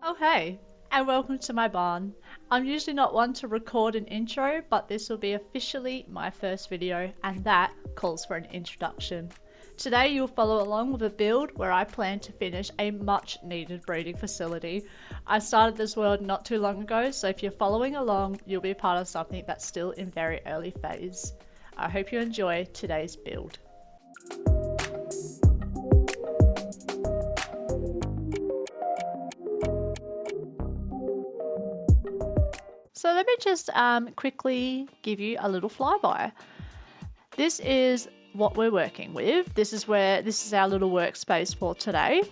Oh hey, and welcome to my barn. I'm usually not one to record an intro, but this will be officially my first video, and that calls for an introduction. Today you'll follow along with a build where I plan to finish a much needed breeding facility. I started this world not too long ago, so if you're following along, you'll be part of something that's still in very early phase. I hope you enjoy today's build. So let me just quickly give you a little flyby. This is what we're working with. This is our little workspace for today.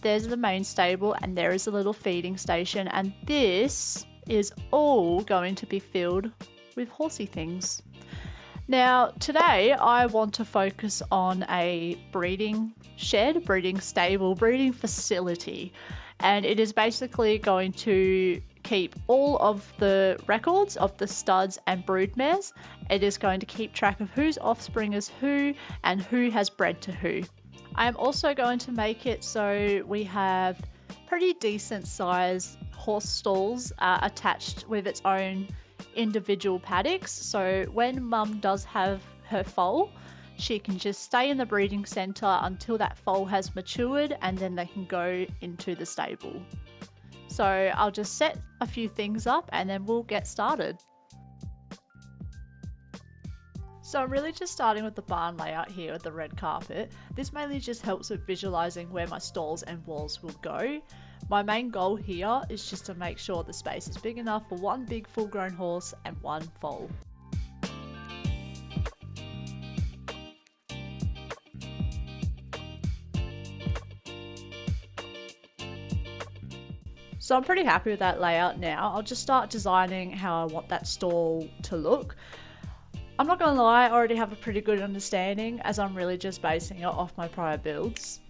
There's the main stable and there is a little feeding station, and this is all going to be filled with horsey things. Now today I want to focus on a breeding shed, breeding stable, breeding facility, and it is basically going to keep all of the records of the studs and broodmares. It is going to keep track of whose offspring is who and who has bred to who. I am also going to make it so we have pretty decent sized horse stalls attached with its own individual paddocks, so when mum does have her foal, she can just stay in the breeding centre until that foal has matured, and then they can go into the stable. So I'll just set a few things up and then we'll get started. So I'm really just starting with the barn layout here with the red carpet. This mainly just helps with visualizing where my stalls and walls will go. My main goal here is just to make sure the space is big enough for one big full-grown horse and one foal. So I'm pretty happy with that layout now. I'll just start designing how I want that stall to look. I'm not gonna lie, I already have a pretty good understanding as I'm really just basing it off my prior builds.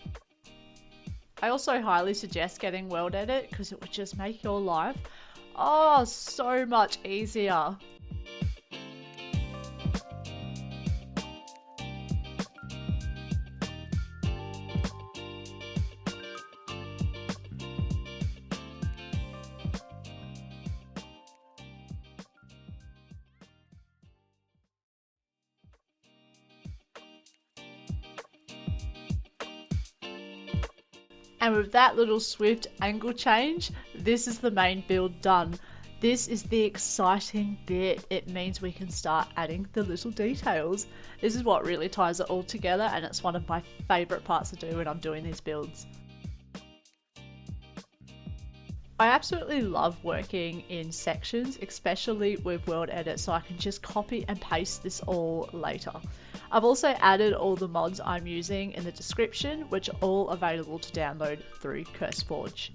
I also highly suggest getting Worldedit because it would just make your life so much easier. And with that little swift angle change, this is the main build done. This is the exciting bit. It means we can start adding the little details. This is what really ties it all together, and it's one of my favourite parts to do when I'm doing these builds. I absolutely love working in sections, especially with Worldedit, so I can just copy and paste this all later. I've also added all the mods I'm using in the description, which are all available to download through CurseForge.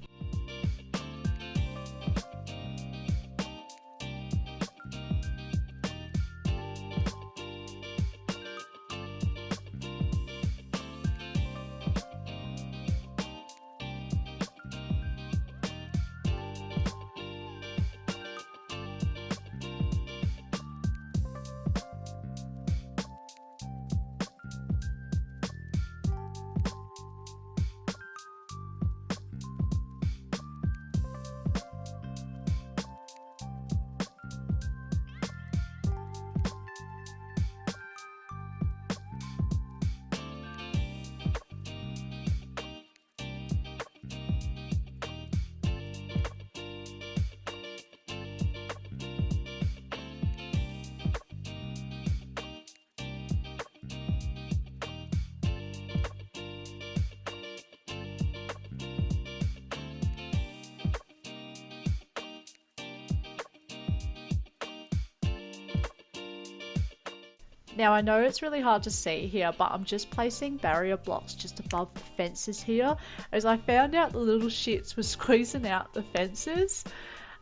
Now I know it's really hard to see here, but I'm just placing barrier blocks just above the fences here, as I found out the little shits were squeezing out the fences.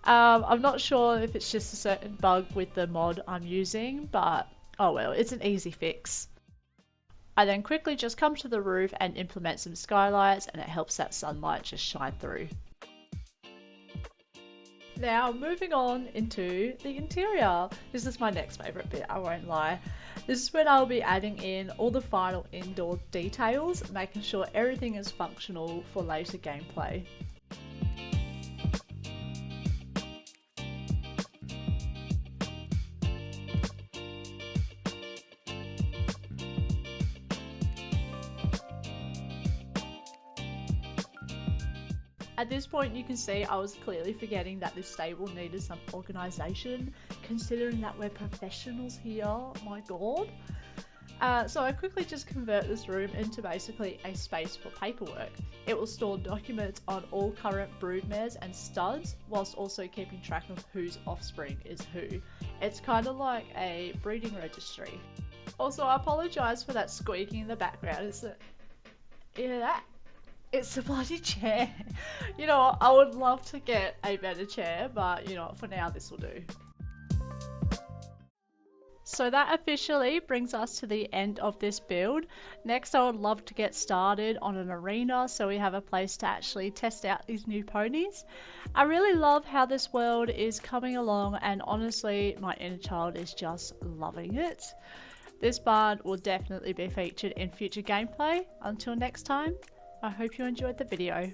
I'm not sure if it's just a certain bug with the mod I'm using, but oh well, it's an easy fix. I then quickly just come to the roof and implement some skylights, and it helps that sunlight just shine through. Now moving on into the interior. This is my next favourite bit, I won't lie. This is when I'll be adding in all the final indoor details, making sure everything is functional for later gameplay. At this point you can see I was clearly forgetting that this stable needed some organisation, considering that we're professionals here, my god. So I quickly just convert this room into basically a space for paperwork. It will store documents on all current broodmares and studs, whilst also keeping track of whose offspring is who. It's kind of like a breeding registry. Also, I apologise for that squeaking in the background. You hear that? It's a bloody chair. You know what? I would love to get a better chair, but you know what? For now, this will do. So that officially brings us to the end of this build. Next, I would love to get started on an arena so we have a place to actually test out these new ponies. I really love how this world is coming along, and honestly, my inner child is just loving it. This barn will definitely be featured in future gameplay. Until next time, I hope you enjoyed the video.